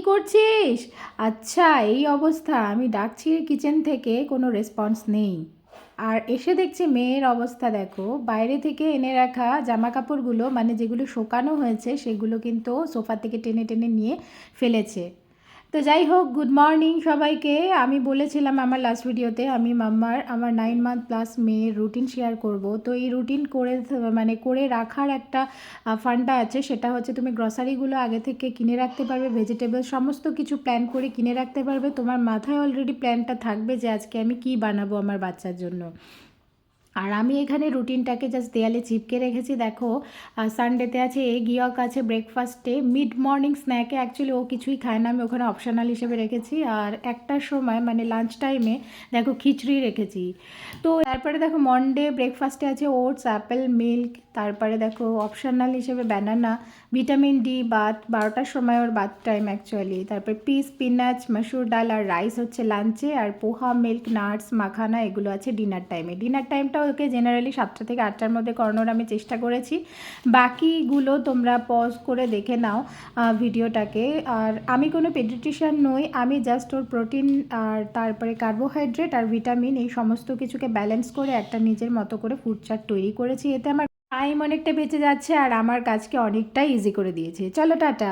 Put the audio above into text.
করছিস? আচ্ছা, এই অবস্থা। আমি ডাকছি কিচেন থেকে, কোনো রেসপন্স নেই। আর এসে দেখছি মেয়ের অবস্থা দেখো, বাইরে থেকে এনে রাখা জামা কাপড়গুলো মানে যেগুলো শোকানো হয়েছে সেগুলো কিন্তু সোফা থেকে টেনে টেনে নিয়ে ফেলেছে। তো যাই হোক, গুড মর্নিং সবাইকে। আমি বলেছিলাম আমার লাস্ট ভিডিওতে আমি আমার 9 মান্থ প্লাস মেয়ের রুটিন শেয়ার করব। তো এই রুটিন করে মানে করে রাখার একটা ফান্ডা আছে, সেটা হচ্ছে তুমি গ্রসারিগুলো আগে থেকে কিনে রাখতে পারবে, ভেজিটেবল সমস্ত কিছু প্ল্যান করে কিনে রাখতে পারবে। তোমার মাথায় অলরেডি প্ল্যানটা থাকবে যে আজকে আমি কি বানাবো আমার বাচ্চার জন্য। আর আমি এখানে রুটিনটাকে জাস্ট দেয়ালে চিপকে রেখেছি। দেখো, সানডেতে আছে এগ ইয়ক আছে ব্রেকফাস্টে, মিড মর্নিং স্ন্যাকে অ্যাকচুয়ালি ও কিছুই খায় না, আমি ওখানে অপশনাল হিসেবে রেখেছি। আর একটার সময় মানে লাঞ্চ টাইমে দেখো খিচড়ি রেখেছি। তো তারপরে দেখো মন্ডে ব্রেকফাস্টে আছে ওটস, অ্যাপেল, মিল্ক। তারপরে দেখো অপশনাল হিসেবে ব্যানানা, ভিটামিন ডি বাত 12টার সময় ওর বাত টাইম অ্যাকচুয়ালি। তারপর পিস, স্পিনাচ, মসুর ডাল আর রাইস হচ্ছে লাঞ্চে, আর পোহা, মিল্ক, নাটস, মাখানা এগুলো আছে ডিনার টাইমে। ডিনার টাইমটা ওকে জেনারেলি 7টা থেকে 8টার মধ্যে করানোর আমি চেষ্টা করেছি। বাকিগুলো তোমরা পজ করে দেখে নাও ভিডিওটাকে। আর আমি কোনো পেডিট্রিশিয়ান নই, আমি জাস্ট ওর প্রোটিন আর তারপরে কার্বোহাইড্রেট আর ভিটামিন এই সমস্ত কিছুকে ব্যালেন্স করে একটা নিজের মতো করে ফুড চার্ট তৈরি করেছি। এতে আমার টাইম অনেকটা বেঁচে যাচ্ছে আর আমার কাজকে অনেকটাই ইজি করে দিয়েছে। চলো টাটা।